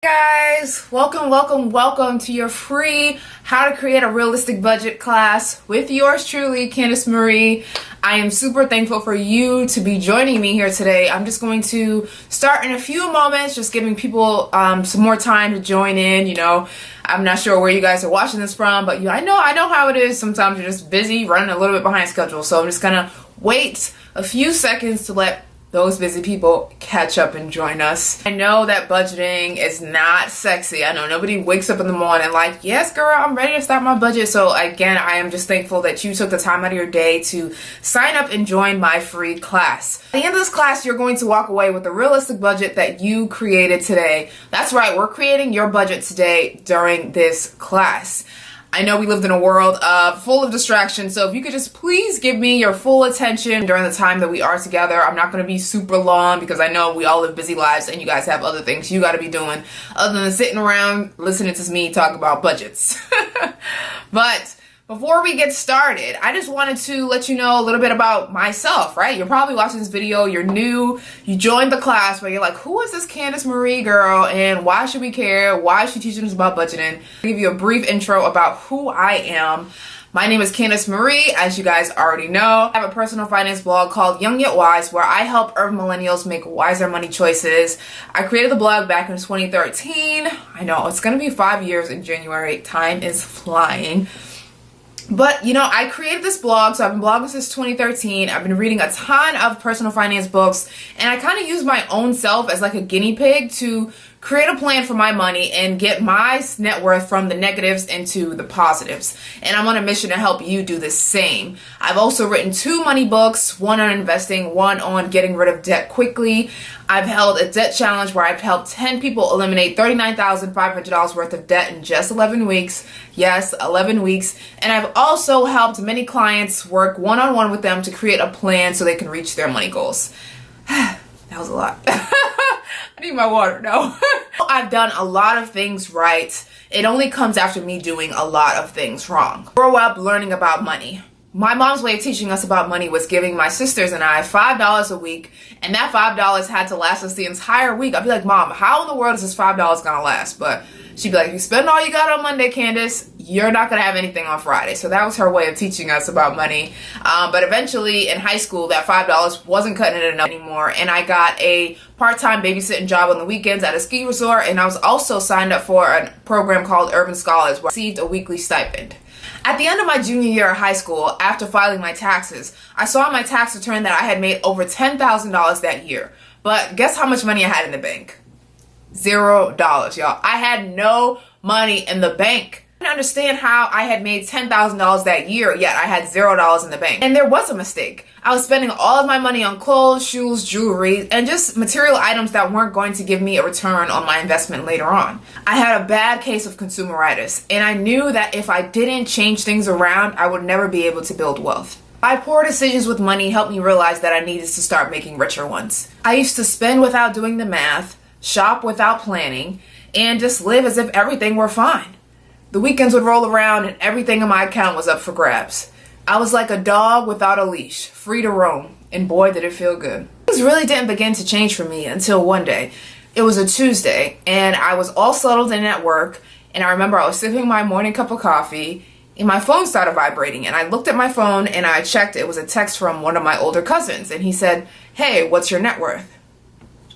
Guys, welcome to your free How to Create a Realistic Budget class with yours truly, Candice Marie. I am super thankful for you to be joining me here today. I'm just going to start in a few moments, just giving people some more time to join in. I'm not sure where you guys are watching this from, but I know how it is. Sometimes you're just busy, running a little bit behind schedule. So I'm just gonna wait a few seconds to let those busy people catch up and join us. I know that budgeting is not sexy. I know nobody wakes up in the morning like, yes, girl, I'm ready to start my budget. So again, I am just thankful that you took the time out of your day to sign up and join my free class. At the end of this class, you're going to walk away with a realistic budget that you created today. That's right, we're creating your budget today during this class. I know we lived in a world full of distractions, so if you could just please give me your full attention during the time that we are together. I'm not going to be super long because I know we all live busy lives and you guys have other things you got to be doing other than sitting around listening to me talk about budgets. But before we get started, I just wanted to let you know a little bit about myself, right? You're probably watching this video, you're new, you joined the class, but you're like, who is this Candice Marie girl and why should we care? Why is she teaching us about budgeting? I'll give you a brief intro about who I am. My name is Candice Marie, as you guys already know. I have a personal finance blog called Young Yet Wise, where I help urban millennials make wiser money choices. I created the blog back in 2013. I know, it's gonna be 5 years in January. Time is flying. But, I created this blog, so I've been blogging since 2013. I've been reading a ton of personal finance books, and I kind of use my own self as like a guinea pig to create a plan for my money and get my net worth from the negatives into the positives. And I'm on a mission to help you do the same. I've also written 2 money books, one on investing, one on getting rid of debt quickly. I've held a debt challenge where I've helped 10 people eliminate $39,500 worth of debt in just 11 weeks. Yes, 11 weeks. And I've also helped many clients work one-on-one with them to create a plan so they can reach their money goals. That was a lot. I need my water now. I've done a lot of things right. It only comes after me doing a lot of things wrong. Grow up learning about money. My mom's way of teaching us about money was giving my sisters and I $5 a week, and that $5 had to last us the entire week. I'd be like, Mom, how in the world is this $5 gonna last? But she'd be like, you spend all you got on Monday, Candice, you're not gonna have anything on Friday. So that was her way of teaching us about money. But eventually in high school, that $5 wasn't cutting it enough anymore, and I got a part-time babysitting job on the weekends at a ski resort, and I was also signed up for a program called Urban Scholars, where I received a weekly stipend. At the end of my junior year of high school, after filing my taxes, I saw on my tax return that I had made over $10,000 that year. But guess how much money I had in the bank? $0, y'all. I had no money in the bank. I didn't understand how I had made $10,000 that year, yet I had $0 in the bank. And there was a mistake. I was spending all of my money on clothes, shoes, jewelry, and just material items that weren't going to give me a return on my investment later on. I had a bad case of consumeritis, and I knew that if I didn't change things around, I would never be able to build wealth. My poor decisions with money helped me realize that I needed to start making richer ones. I used to spend without doing the math, shop without planning, and just live as if everything were fine. The weekends would roll around and everything in my account was up for grabs. I was like a dog without a leash, free to roam, and boy did it feel good. Things really didn't begin to change for me until one day. It was a Tuesday, and I was all settled in at work, and I remember I was sipping my morning cup of coffee, and my phone started vibrating, and I looked at my phone and I checked. It was a text from one of my older cousins, and he said, "Hey, what's your net worth?"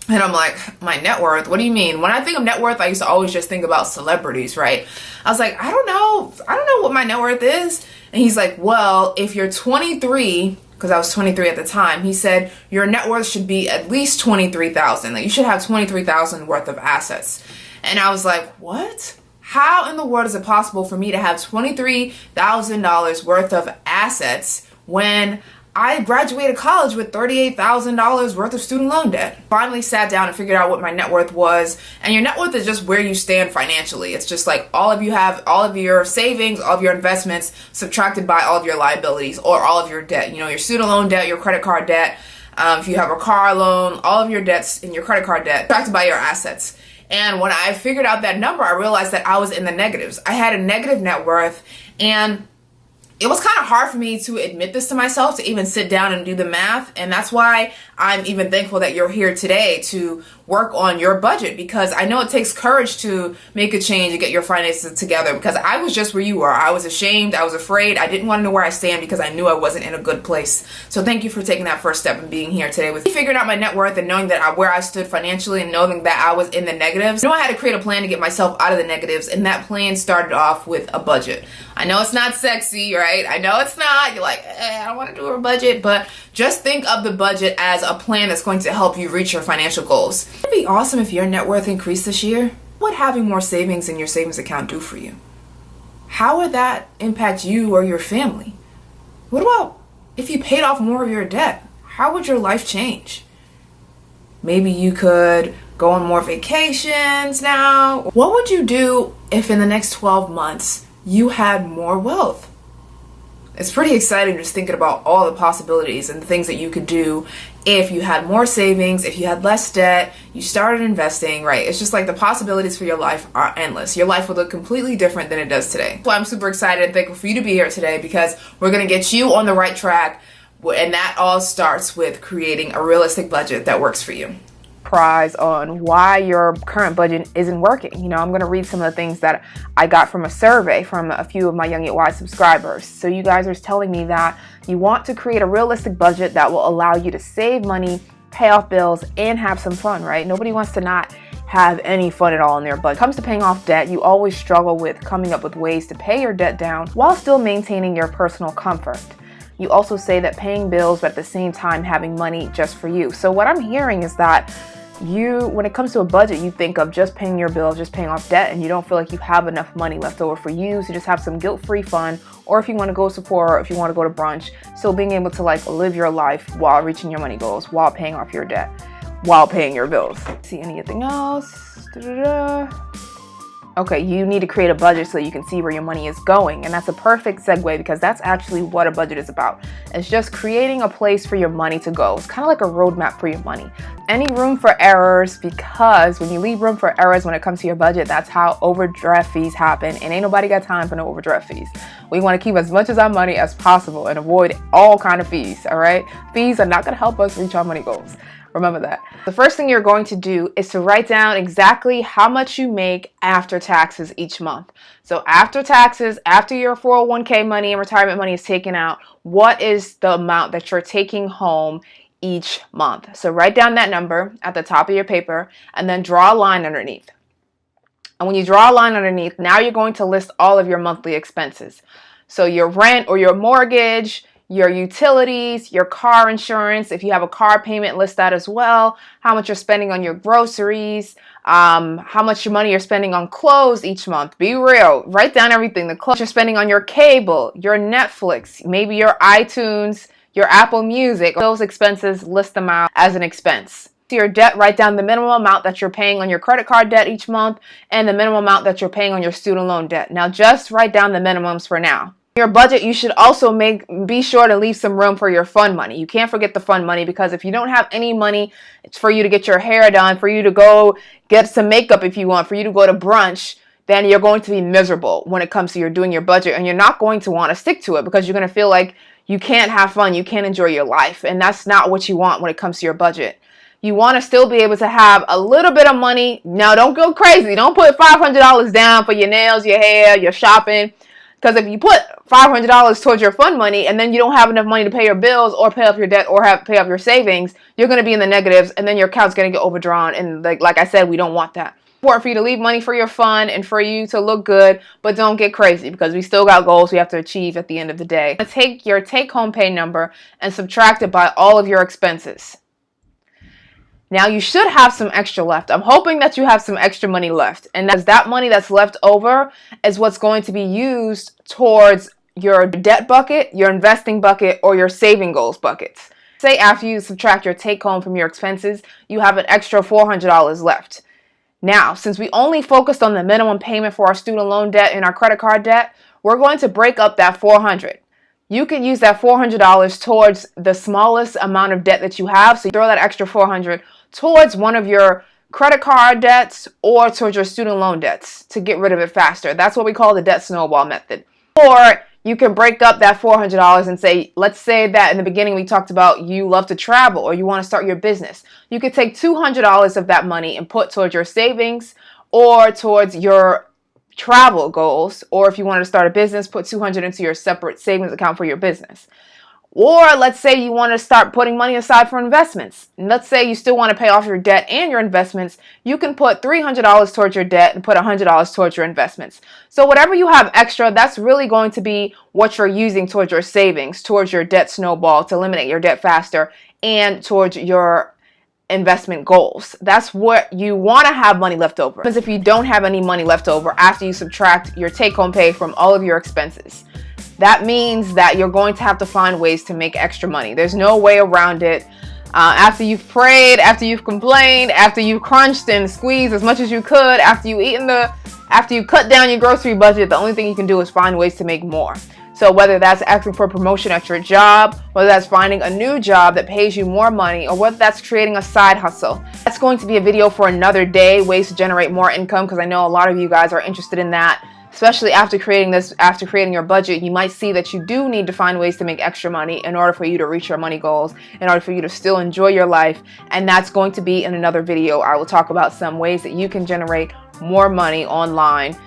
And I'm like, my net worth? What do you mean? When I think of net worth, I used to always just think about celebrities, right? I was like, I don't know what my net worth is. And he's like, well, if you're 23, because I was 23 at the time, he said, your net worth should be at least 23,000. Like, you should have 23,000 worth of assets. And I was like, what? How in the world is it possible for me to have $23,000 worth of assets when I graduated college with $38,000 worth of student loan debt? Finally sat down and figured out what my net worth was. And your net worth is just where you stand financially. It's just like all of your savings, all of your investments subtracted by all of your liabilities or all of your debt. Your student loan debt, your credit card debt. If you have a car loan, all of your debts and your credit card debt subtracted by your assets. And when I figured out that number, I realized that I was in the negatives. I had a negative net worth, and it was kind of hard for me to admit this to myself, to even sit down and do the math. And that's why I'm even thankful that you're here today to work on your budget, because I know it takes courage to make a change and get your finances together, because I was just where you are. I was ashamed. I was afraid. I didn't want to know where I stand because I knew I wasn't in a good place. So thank you for taking that first step and being here today with me. Figuring out my net worth and knowing that where I stood financially and knowing that I was in the negatives. I know I had to create a plan to get myself out of the negatives, and that plan started off with a budget. I know it's not sexy, right? I know it's not. You're like, I don't want to do a budget, but just think of the budget as a plan that's going to help you reach your financial goals. It'd be awesome if your net worth increased this year. What would having more savings in your savings account do for you? How would that impact you or your family? What about if you paid off more of your debt? How would your life change? Maybe you could go on more vacations now. What would you do if in the next 12 months you had more wealth? It's pretty exciting just thinking about all the possibilities and the things that you could do if you had more savings, if you had less debt, you started investing, right? It's just like the possibilities for your life are endless. Your life would look completely different than it does today. That's why I'm super excited and thankful for you to be here today, because we're going to get you on the right track. And that all starts with creating a realistic budget that works for you. Prize on why your current budget isn't working. You know, I'm going to read some of the things that I got from a survey from a few of my Young Yet Wise subscribers. So you guys are telling me that you want to create a realistic budget that will allow you to save money, pay off bills, and have some fun, right? Nobody wants to not have any fun at all in their budget. When it comes to paying off debt, you always struggle with coming up with ways to pay your debt down while still maintaining your personal comfort. You also say that paying bills, but at the same time having money just for you. So what I'm hearing is that when it comes to a budget, you think of just paying your bills, just paying off debt, and you don't feel like you have enough money left over for you to just have some guilt-free fun, or if you want to go Sephora, or if you want to go to brunch, still being able to like live your life while reaching your money goals, while paying off your debt, while paying your bills. See anything else? Okay, you need to create a budget so you can see where your money is going. And that's a perfect segue, because that's actually what a budget is about. It's just creating a place for your money to go. It's kind of like a roadmap for your money. Any room for errors, because when you leave room for errors when it comes to your budget, that's how overdraft fees happen. And ain't nobody got time for no overdraft fees. We want to keep as much of our money as possible and avoid all kind of fees, all right? Fees are not going to help us reach our money goals. Remember that. The first thing you're going to do is to write down exactly how much you make after taxes each month. So after taxes, after your 401k money and retirement money is taken out, what is the amount that you're taking home each month? So write down that number at the top of your paper and then draw a line underneath. And when you draw a line underneath, now you're going to list all of your monthly expenses. So your rent or your mortgage, your utilities, your car insurance, if you have a car payment, list that as well. How much you're spending on your groceries, how much money you're spending on clothes each month. Be real. Write down everything. The clothes you're spending on your cable, your Netflix, maybe your iTunes, your Apple Music. Those expenses, list them out as an expense. To your debt, write down the minimum amount that you're paying on your credit card debt each month and the minimum amount that you're paying on your student loan debt. Now, just write down the minimums for now. Your budget, you should also be sure to leave some room for your fun money. You can't forget the fun money, because if you don't have any money, it's for you to get your hair done, for you to go get some makeup if you want, for you to go to brunch, then you're going to be miserable when it comes to doing your budget, and you're not going to want to stick to it, because you're going to feel like you can't have fun, you can't enjoy your life, and that's not what you want when it comes to your budget. You want to still be able to have a little bit of money. Now, don't go crazy. Don't put $500 down for your nails, your hair, your shopping. Because if you put $500 towards your fun money and then you don't have enough money to pay your bills or pay off your debt or pay off your savings, you're going to be in the negatives, and then your account's going to get overdrawn. And like I said, we don't want that. It's important for you to leave money for your fun and for you to look good, but don't get crazy, because we still got goals we have to achieve at the end of the day. Take your take-home pay number and subtract it by all of your expenses. Now you should have some extra left. I'm hoping that you have some extra money left. And that money that's left over is what's going to be used towards your debt bucket, your investing bucket, or your saving goals buckets. Say after you subtract your take home from your expenses, you have an extra $400 left. Now, since we only focused on the minimum payment for our student loan debt and our credit card debt, we're going to break up that $400. You can use that $400 towards the smallest amount of debt that you have. So you throw that extra $400 towards one of your credit card debts or towards your student loan debts to get rid of it faster. That's what we call the debt snowball method. Or you can break up that $400 and say, let's say that in the beginning we talked about you love to travel or you want to start your business. You could take $200 of that money and put towards your savings or towards your travel goals. Or if you wanted to start a business, put $200 into your separate savings account for your business. Or let's say you want to start putting money aside for investments. And let's say you still want to pay off your debt and your investments. You can put $300 towards your debt and put $100 towards your investments. So whatever you have extra, that's really going to be what you're using towards your savings, towards your debt snowball to eliminate your debt faster, and towards your investment goals. That's what you want to have money left over. Because if you don't have any money left over after you subtract your take-home pay from all of your expenses, that means that you're going to have to find ways to make extra money. There's no way around it. After you've prayed, after you've complained, after you've crunched and squeezed as much as you could, after you cut down your grocery budget, the only thing you can do is find ways to make more. So whether that's asking for a promotion at your job, whether that's finding a new job that pays you more money, or whether that's creating a side hustle. That's going to be a video for another day, ways to generate more income, because I know a lot of you guys are interested in that. Especially after creating your budget, you might see that you do need to find ways to make extra money in order for you to reach your money goals, in order for you to still enjoy your life. And that's going to be in another video. I will talk about some ways that you can generate more money online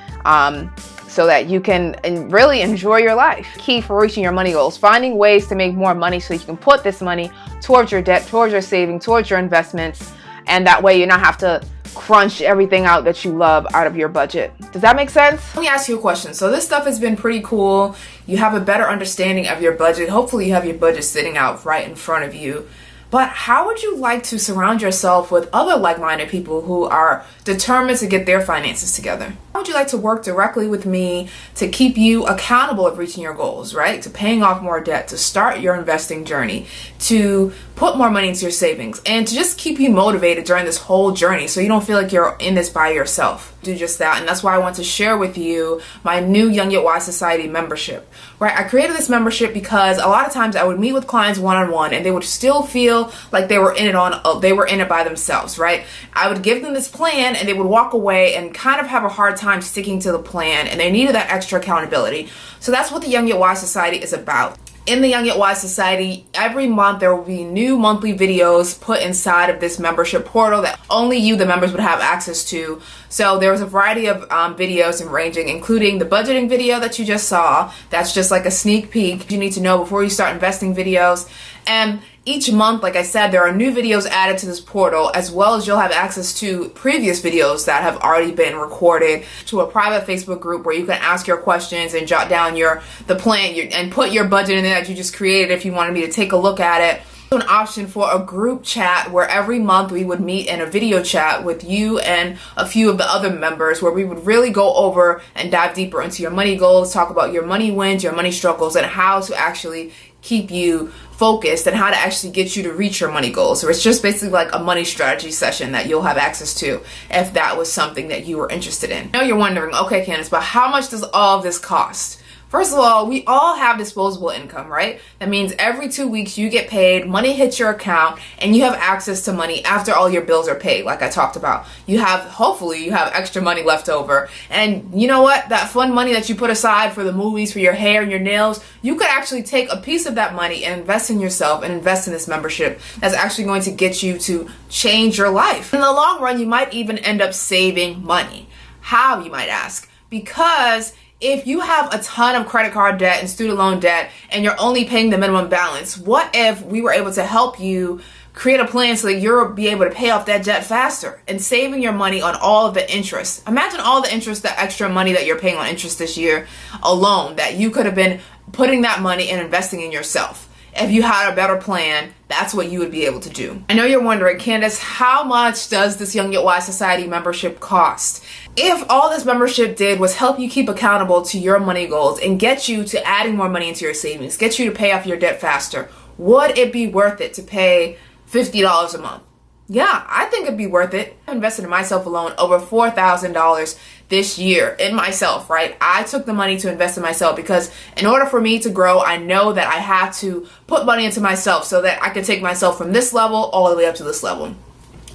so that you can really enjoy your life. Key for reaching your money goals, finding ways to make more money so you can put this money towards your debt, towards your saving, towards your investments. And that way you not have to crunch everything out that you love out of your budget. Does that make sense? Let me ask you a question. So this stuff has been pretty cool. You have a better understanding of your budget. Hopefully you have your budget sitting out right in front of you. But how would you like to surround yourself with other like-minded people who are determined to get their finances together? How would you like to work directly with me to keep you accountable of reaching your goals, right? To paying off more debt, to start your investing journey, to put more money into your savings, and to just keep you motivated during this whole journey so you don't feel like you're in this by yourself. Do just that. And that's why I want to share with you my new Young Yet Wise Society membership, right? I created this membership because a lot of times I would meet with clients one-on-one and they would still feel like they were in it by themselves, right? I would give them this plan and they would walk away and kind of have a hard time sticking to the plan, and they needed that extra accountability. So that's what the Young Yet Wise Society is about. In the Young Yet Wise Society, every month there will be new monthly videos put inside of this membership portal that only you, the members, would have access to. So there's a variety of videos and ranging, including the budgeting video that you just saw. That's just like a sneak peek you need to know before you start investing videos. And each month, like I said, there are new videos added to this portal, as well as you'll have access to previous videos that have already been recorded, to a private Facebook group where you can ask your questions and jot down the plan and put your budget in there that you just created if you wanted me to take a look at it. An option for a group chat where every month we would meet in a video chat with you and a few of the other members, where we would really go over and dive deeper into your money goals, talk about your money wins, your money struggles, and how to actually keep you focused and how to actually get you to reach your money goals. So it's just basically like a money strategy session that you'll have access to if that was something that you were interested in. Now you're wondering, okay, Candace, but how much does all of this cost? First of all, we all have disposable income, right? That means every 2 weeks you get paid, money hits your account, and you have access to money after all your bills are paid, like I talked about. Hopefully you have extra money left over. And you know what? That fun money that you put aside for the movies, for your hair and your nails, you could actually take a piece of that money and invest in yourself and invest in this membership that's actually going to get you to change your life. In the long run, you might even end up saving money. How, you might ask? Because if you have a ton of credit card debt and student loan debt and you're only paying the minimum balance, what if we were able to help you create a plan so that you'll be able to pay off that debt faster and saving your money on all of the interest? Imagine all the interest, the extra money that you're paying on interest this year alone, that you could have been putting that money and investing in yourself. If you had a better plan, that's what you would be able to do. I know you're wondering, Candace, how much does this Young Yet Wise Society membership cost? If all this membership did was help you keep accountable to your money goals and get you to adding more money into your savings, get you to pay off your debt faster, would it be worth it to pay $50 a month? Yeah, I think it'd be worth it. I invested in myself alone over $4,000 this year in myself, right? I took the money to invest in myself because in order for me to grow, I know that I have to put money into myself so that I can take myself from this level all the way up to this level.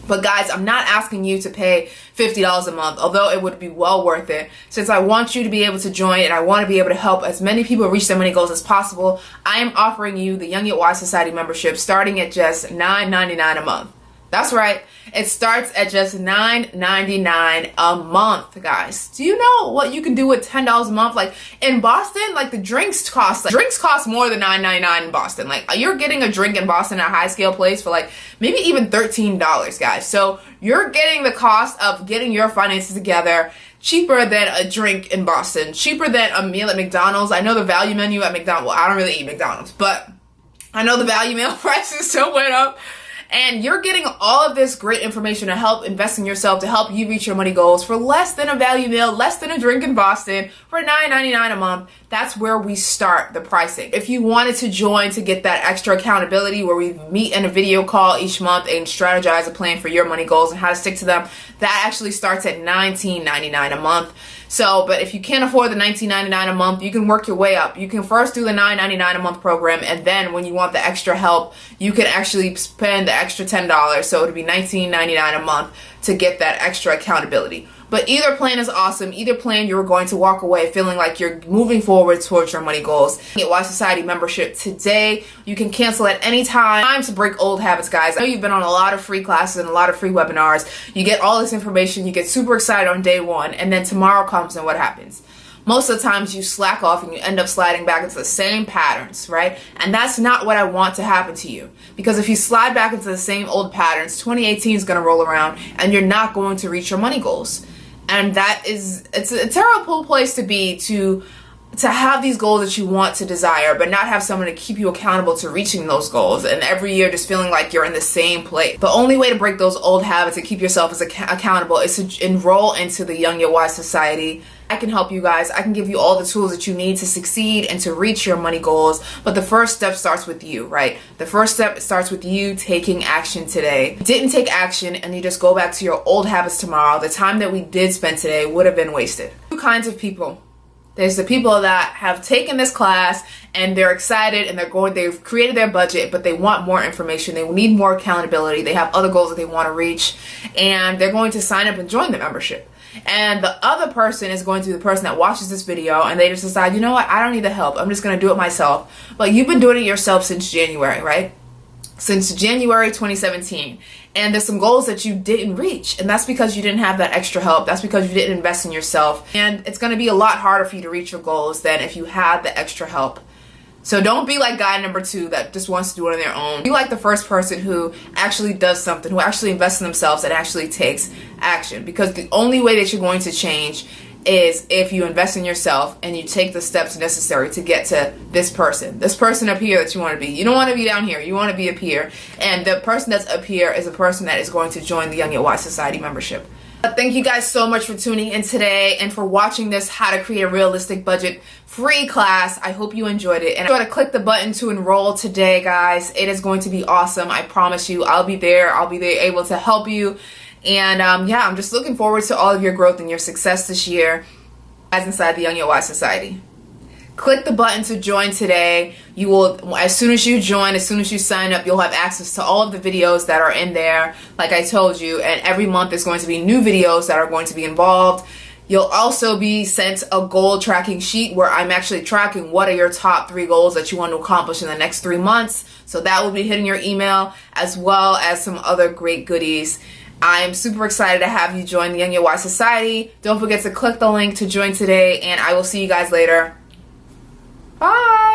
But guys, I'm not asking you to pay $50 a month, although it would be well worth it. Since I want you to be able to join and I want to be able to help as many people reach their money goals as possible, I am offering you the Young Yet Wise Society membership starting at just $9.99 a month. That's right. It starts at just $9.99 a month, guys. Do you know what you can do with $10 a month? Like in Boston, like the drinks cost more than $9.99 in Boston. Like you're getting a drink in Boston at a high scale place for like maybe even $13, guys. So you're getting the cost of getting your finances together cheaper than a drink in Boston, cheaper than a meal at McDonald's. I know the value menu at McDonald's. Well, I don't really eat McDonald's, but I know the value meal prices still went up. And you're getting all of this great information to help invest in yourself, to help you reach your money goals for less than a value meal, less than a drink in Boston, for $9.99 a month. That's where we start the pricing. If you wanted to join to get that extra accountability where we meet in a video call each month and strategize a plan for your money goals and how to stick to them, that actually starts at $19.99 a month. So, but if you can't afford the $19.99 a month, you can work your way up. You can first do the $9.99 a month program, and then when you want the extra help, you can actually spend the extra $10. So it would be $19.99 a month to get that extra accountability. But either plan is awesome. Either plan, you're going to walk away feeling like you're moving forward towards your money goals. Get Wise Society membership today. You can cancel at any time. Time to break old habits, guys. I know you've been on a lot of free classes and a lot of free webinars. You get all this information. You get super excited on day one, and then tomorrow comes and what happens? Most of the times you slack off and you end up sliding back into the same patterns, right? And that's not what I want to happen to you. Because if you slide back into the same old patterns, 2018 is going to roll around and you're not going to reach your money goals. And it's a terrible place to be, to have these goals that you want to desire, but not have someone to keep you accountable to reaching those goals. And every year just feeling like you're in the same place. The only way to break those old habits and keep yourself as accountable is to enroll into the Young Yet Wise Society. I can help you guys. I can give you all the tools that you need to succeed and to reach your money goals. But the first step starts with you, right? The first step starts with you taking action today. If you didn't take action and you just go back to your old habits tomorrow, the time that we did spend today would have been wasted. Two kinds of people. There's the people that have taken this class and they're excited and they've created their budget, but they want more information. They need more accountability. They have other goals that they want to reach, and they're going to sign up and join the membership. And the other person is going to be the person that watches this video and they just decide, you know what, I don't need the help. I'm just going to do it myself. But you've been doing it yourself since January, right? Since January 2017. And there's some goals that you didn't reach. And that's because you didn't have that extra help. That's because you didn't invest in yourself. And it's going to be a lot harder for you to reach your goals than if you had the extra help. So don't be like guy number 2 that just wants to do it on their own. Be like the first person who actually does something, who actually invests in themselves and actually takes action. Because the only way that you're going to change is if you invest in yourself and you take the steps necessary to get to this person up here that you want to be. You don't want to be down here. You want to be up here. And the person that's up here is a person that is going to join the Young Yet Wise Society membership. Thank you guys so much for tuning in today and for watching this How to Create a Realistic Budget free class. I hope you enjoyed it. And go to click the button to enroll today, guys. It is going to be awesome. I promise you. I'll be there. I'll be there able to help you. And yeah, I'm just looking forward to all of your growth and your success this year as inside the Young Yet Wise Society. Click the button to join today. You will, as soon as you join, as soon as you sign up, you'll have access to all of the videos that are in there, like I told you. And every month there's going to be new videos that are going to be involved. You'll also be sent a goal tracking sheet where I'm actually tracking what are your top 3 goals that you want to accomplish in the next 3 months. So that will be hitting your email, as well as some other great goodies. I'm super excited to have you join the Young Yet Wise Society. Don't forget to click the link to join today, and I will see you guys later. Bye!